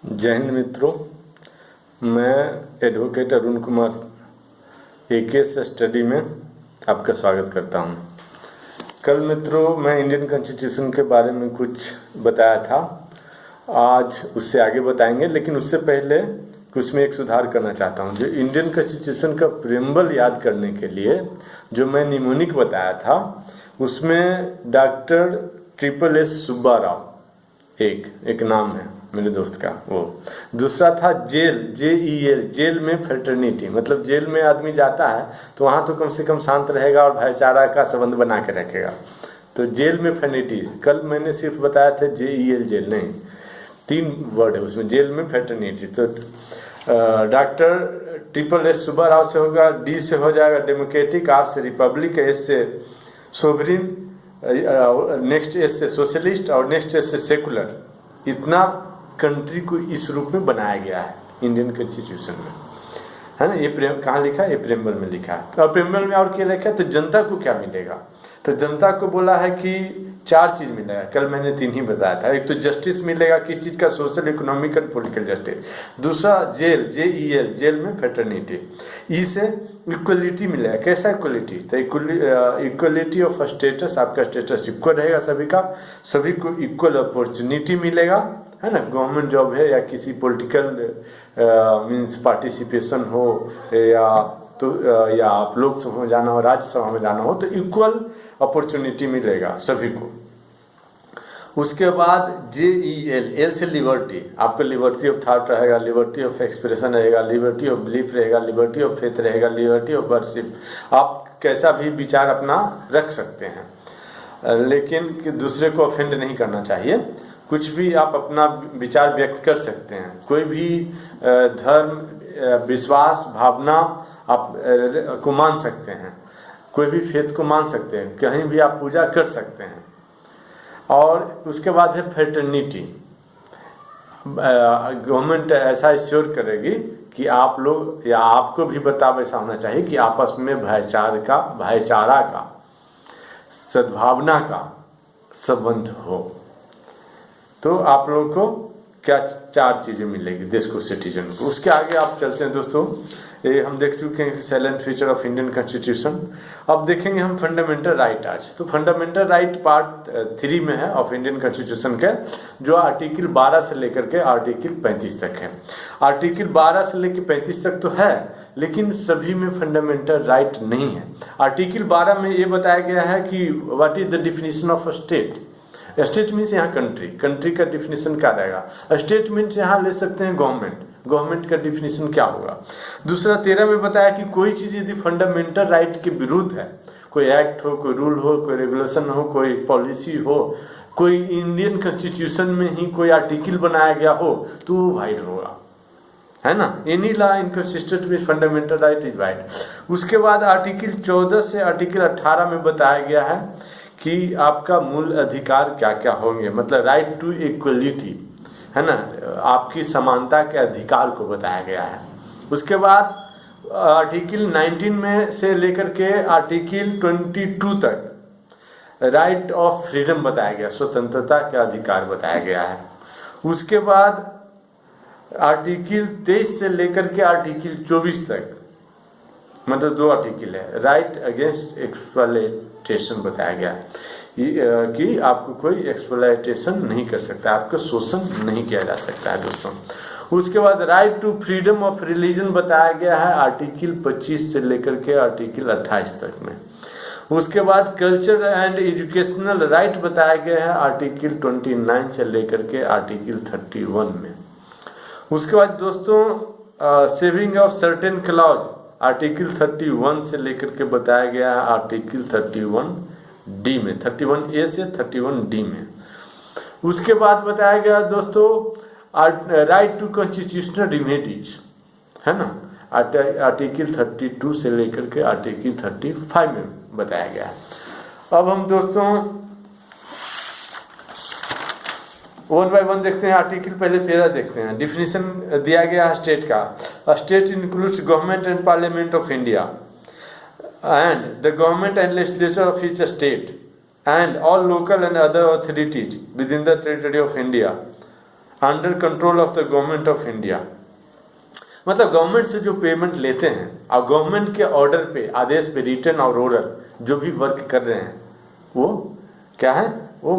जय हिंद मित्रों, मैं advocate Arun Kumar AKS study में आपका स्वागत करता हूं। कल मित्रों मैं इंडियन कॉन्स्टिट्यूशन के बारे में कुछ बताया था, आज उससे आगे बताएंगे, लेकिन उससे पहले कुछ में एक सुधार करना चाहता हूं। जो इंडियन कॉन्स्टिट्यूशन का प्रियम्बल याद करने के लिए जो मैं निमोनिक बताया था, उसमें doctor triple S Subba Rao एक नाम है मेरे दोस्त का, वो दूसरा था जेल, JEL, जेल में फ्रेटर्निटी, मतलब जेल में आदमी जाता है तो वहाँ तो कम से कम शांत रहेगा और भाईचारा का संबंध बना के रखेगा, तो जेल में फ्रेटर्निटी। कल मैंने सिर्फ बताया था JEL, जेल नहीं, 3 वर्ड है उसमें, जेल में फ्रेटर्निटी। तो doctor triple S Subba Rao से होगा, D से हो जाएगा डेमोक्रेटिक, R से रिपब्लिक, S से सोवरिन, नेक्स्ट S से सोशलिस्ट और नेक्स्ट S से सेकुलर। इतना कंट्री को इस रूप में बनाया गया है इंडियन कॉन्स्टिट्यूशन में, है ना। ये कहाँ लिखा है? ये प्रेम्बल में लिखा है। और प्रेम्बल में और क्या लिखा है? तो जनता को क्या मिलेगा, तो जनता को बोला है कि 4 चीज मिलेगा। कल मैंने 3 ही बताया था। एक तो जस्टिस मिलेगा, किस चीज का? Social, economic and political justice. दूसरा जेल, JEL, जेल में फ्रेटर्निटी। ई से इक्वलिटी मिलेगा। कैसा इक्वलिटी? तो इक्वलिटी ऑफ स्टेटस, आपका स्टेटस इक्वल रहेगा सभी का, सभी को इक्वल अपॉर्चुनिटी मिलेगा, है ना। गवर्नमेंट जॉब है या किसी पॉलिटिकल मीन्स पार्टिसिपेशन हो या आप लोकसभा में जाना हो, राज्यसभा में जाना हो, तो इक्वल अपॉर्चुनिटी मिलेगा सभी को। उसके बाद JEL, L से लिबर्टी, आपको लिबर्टी ऑफ थॉट रहेगा, लिबर्टी ऑफ एक्सप्रेशन रहेगा, लिबर्टी ऑफ बिलीफ रहेगा, लिबर्टी ऑफ फेथ रहेगा, लिबर्टी ऑफ वर्शिप। आप कैसा भी विचार अपना रख सकते हैं, लेकिन दूसरे को ऑफेंड नहीं करना चाहिए। कुछ भी आप अपना विचार व्यक्त कर सकते हैं, कोई भी धर्म, विश्वास, भावना आप को मान सकते हैं, कोई भी फेथ को मान सकते हैं, कहीं भी आप पूजा कर सकते हैं। और उसके बाद है फ्रेटर्निटी। गवर्नमेंट ऐसा इंश्योर करेगी कि आप लोग या आपको भी बर्ताव ऐसा होना चाहिए कि आपस में भाईचारा का, सद्भावना का संबंध हो। तो आप लोगों को क्या 4 चीजें मिलेगी देश को, सिटीजन को। उसके आगे आप चलते हैं दोस्तों, ये हम देख चुके हैं silent feature of Indian constitution. अब देखेंगे हम फंडामेंटल राइट आज। तो फंडामेंटल राइट पार्ट 3 में है ऑफ इंडियन कॉन्स्टिट्यूशन के, जो आर्टिकल 12 से लेकर के आर्टिकल 35 तक है। आर्टिकल 12 से लेकर 35 तक तो है, लेकिन सभी में फंडामेंटल राइट नहीं है। आर्टिकल 12 में ये बताया गया है कि what is the definition of state. State means यहाँ कंट्री का डिफिनेशन क्या रहेगा। स्टेट मीन्स यहाँ ले सकते हैं गवर्नमेंट का डिफिनेशन क्या होगा। दूसरा 13 में बताया कि कोई चीज यदि फंडामेंटल राइट के विरुद्ध है, कोई एक्ट हो, कोई रूल हो, कोई रेगुलेशन हो, कोई पॉलिसी हो, कोई इंडियन कॉन्स्टिट्यूशन में ही कोई आर्टिकल बनाया गया हो, तो वो वाइड होगा, है ना। Any law inconsistent with fundamental right is wide. उसके बाद आर्टिकल 14 से आर्टिकल 18 में बताया गया है कि आपका मूल अधिकार क्या क्या होंगे, मतलब राइट टू इक्वलिटी, है ना, आपकी समानता के अधिकार को बताया गया है। उसके बाद आर्टिकल 19 में से लेकर के आर्टिकल 22 तक राइट ऑफ फ्रीडम बताया गया, स्वतंत्रता के अधिकार बताया गया है। उसके बाद आर्टिकल 23 से लेकर के आर्टिकल 24 तक, मतलब 2 आर्टिकल है, राइट अगेंस्ट एक्सप्लॉयटेशन बताया गया है कि आपको कोई एक्सप्लॉयटेशन नहीं कर सकता, आपका शोषण नहीं किया जा सकता है दोस्तों। उसके बाद right to freedom of religion बताया गया है आर्टिकल 25 से लेकर के आर्टिकल 28 तक में। उसके बाद कल्चर एंड एजुकेशनल राइट बताया गया है आर्टिकल 29 से लेकर के आर्टिकल 31 में। उसके बाद दोस्तों saving of certain clause article 31 से लेकर के बताया गया है आर्टिकल 31D में, 31A से 31D में। उसके बाद बताया गया दोस्तों राइट टू कॉन्स्टिट्यूशनल रिमेडीज, है ना, आर्टिकल 32 से लेकर के आर्टिकल 35 में बताया गया है। अब हम दोस्तों 1 बाय 1 देखते हैं। आर्टिकल पहले 13 देखते हैं। डिफिनीशन दिया गया है स्टेट का। State includes government and parliament of India and the government and legislature of each state and all local and other authorities within the territory of India under control of the government of India, मतलब government से जो payment लेते हैं और government के order पे, आदेश पे, written और ओरल जो भी वर्क कर रहे हैं वो क्या है, वो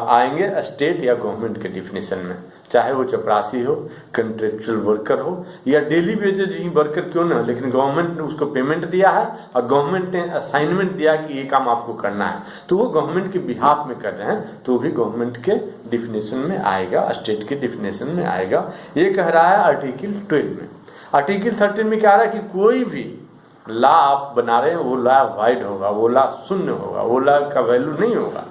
आएंगे स्टेट या गवर्नमेंट के डिफिनेशन में, चाहे वो चपरासी हो, कंट्रेक्चुअल वर्कर हो या डेली वेजेज ही वर्कर क्यों ना हो, लेकिन गवर्नमेंट ने उसको पेमेंट दिया है और गवर्नमेंट ने असाइनमेंट दिया कि ये काम आपको करना है, तो वो गवर्नमेंट के बिहाफ में कर रहे हैं, तो भी गवर्नमेंट के डिफिनेशन में आएगा, स्टेट के डिफिनेशन में आएगा। ये कह रहा है आर्टिकल 12 में। आर्टिकल 13 में क्या आ रहा है कि कोई भी लॉ आप बना रहे हैं वो लॉ वाइड होगा, वो लॉ शून्य होगा, वो लॉ का वैल्यू नहीं होगा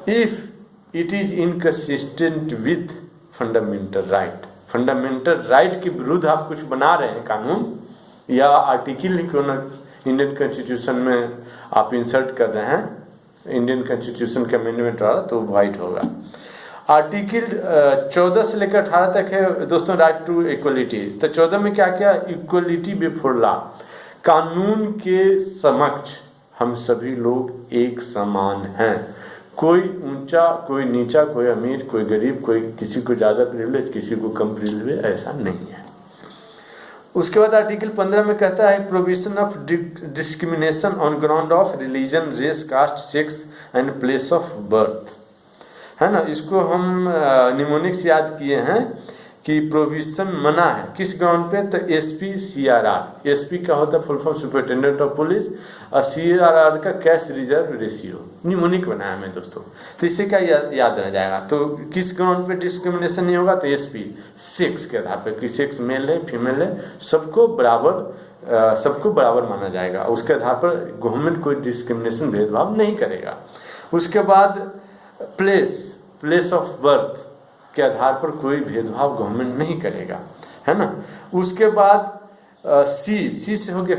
if it is inconsistent with fundamental right. Fundamental right के विरुद्ध आप कुछ बना रहे हैं कानून या आर्टिकल ही क्यों ना इंडियन कॉन्स्टिट्यूशन में आप इंसर्ट कर रहे हैं, इंडियन कॉन्स्टिट्यूशन के अमेंडमेंट वाला, तो वाइड होगा। आर्टिकल 14 से लेकर 18 तक है दोस्तों राइट टू इक्वलिटी। तो 14 में क्या क्या, इक्वलिटी बिफोर लॉ, कानून के समक्ष हम सभी लोग एक समान हैं, कोई ऊंचा कोई नीचा, कोई अमीर कोई गरीब, कोई किसी को ज़्यादा प्रिविलेज किसी को कम प्रिविलेज, ऐसा नहीं है। उसके बाद आर्टिकल 15 में कहता है provision of discrimination on ground of religion, race, caste, sex and place of birth, है ना। इसको हम निमोनिक्स याद किए हैं कि प्रोविजन मना है किस ग्राउंड पे, तो एसपी सीआरआर, एसपी का होता है full form superintendent of police और सीआरआर का कैश रिजर्व रेशियो, निमोनिक बनाया मैं दोस्तों, तो इससे क्या याद रह जाएगा। तो किस ग्राउंड पे डिस्क्रिमिनेशन नहीं होगा, तो एसपी, सेक्स के आधार पर कि सेक्स मेल है फीमेल है, सबको बराबर माना जाएगा, उसके आधार पर गवर्नमेंट कोई डिस्क्रिमिनेशन भेदभाव नहीं करेगा। उसके बाद प्लेस ऑफ बर्थ के आधार पर कोई भेदभाव गवर्नमेंट नहीं करेगा, है ना। उसके बाद सी से हो गया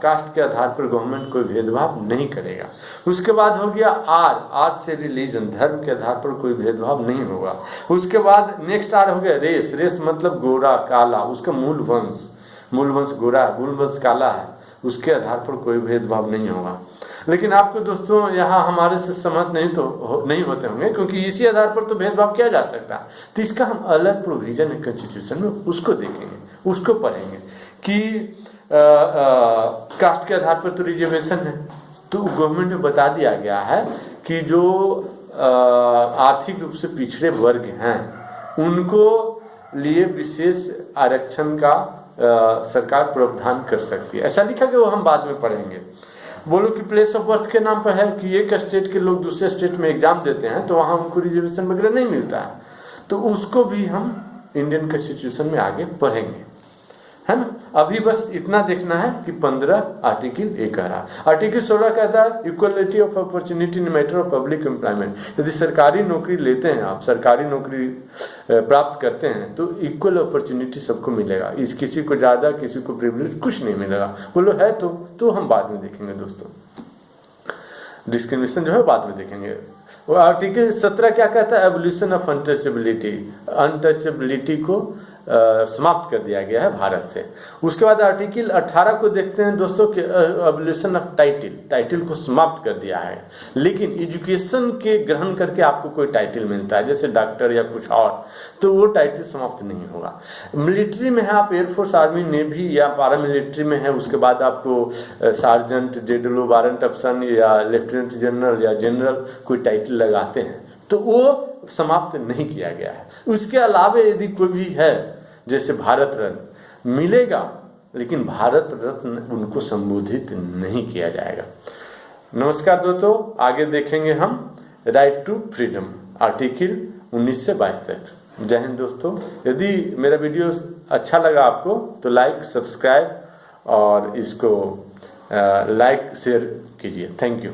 कास्ट के आधार पर गवर्नमेंट कोई भेदभाव नहीं करेगा। उसके बाद हो गया आर से रिलीजन, धर्म के आधार पर कोई भेदभाव नहीं होगा। उसके बाद नेक्स्ट आर हो गया रेस मतलब गोरा काला, उसका मूल वंश गोरा है, मूल वंश काला है, उसके आधार पर कोई भेदभाव नहीं होगा। लेकिन आपको दोस्तों यहाँ हमारे से सहमत नहीं होते होंगे, क्योंकि इसी आधार पर तो भेदभाव किया जा सकता है, तो इसका हम अलग प्रोविजन है कॉन्स्टिट्यूशन में, उसको देखेंगे, उसको पढ़ेंगे कि कास्ट के आधार पर तो रिजर्वेशन है, तो गवर्नमेंट में बता दिया गया है कि जो आर्थिक रूप से पिछड़े वर्ग हैं उनको लिए विशेष आरक्षण का सरकार प्रावधान कर सकती है, ऐसा लिखा कि वो हम बाद में पढ़ेंगे। बोलो कि प्लेस ऑफ बर्थ के नाम पर है कि एक स्टेट के लोग दूसरे स्टेट में एग्जाम देते हैं तो वहाँ उनको रिजर्वेशन वगैरह नहीं मिलता है, तो उसको भी हम इंडियन कॉन्स्टिट्यूशन में आगे पढ़ेंगे, है ना। अभी बस इतना देखना है कि 15 आर्टिकल ए कह रहा। आर्टिकल 16 कहता है equality of opportunity in matter of public employment. यदि सरकारी नौकरी लेते हैं आप, सरकारी नौकरी प्राप्त करते हैं तो इक्वल अपॉर्चुनिटी सबको मिलेगा, इस किसी को ज़्यादा किसी को प्रिविलेज कुछ नहीं मिलेगा। बोलो है तो हम बाद में देखेंगे दोस्तों, डिस्क्रिमिनेशन जो है बाद में देखेंगे। वो आर्टिकल 17 क्या कहता है, एबोलिशन ऑफ अनटचेबिलिटी को समाप्त कर दिया गया है भारत से। उसके बाद आर्टिकल 18 को देखते हैं दोस्तों कि एबोलिशन ऑफ टाइटल को समाप्त कर दिया है, लेकिन एजुकेशन के ग्रहण करके आपको कोई टाइटल मिलता है जैसे डॉक्टर या कुछ और, तो वो टाइटल समाप्त नहीं होगा। मिलिट्री में है आप, एयरफोर्स, आर्मी, नेवी या पैरामिलिट्री में है, उसके बाद आपको सार्जेंट, जेडलो, वारंट ऑप्शन या लेफ्टिनेंट जनरल या जनरल कोई टाइटल लगाते हैं, तो वो समाप्त नहीं किया गया है। उसके अलावा यदि कोई भी है जैसे भारत रत्न मिलेगा, लेकिन भारत रत्न उनको संबोधित नहीं किया जाएगा। नमस्कार दोस्तों, आगे देखेंगे हम राइट टू फ्रीडम आर्टिकल 19 से 22 तक। जय हिंद दोस्तों। यदि मेरा वीडियो अच्छा लगा आपको तो लाइक, सब्सक्राइब और इसको लाइक शेयर कीजिए। Thank you.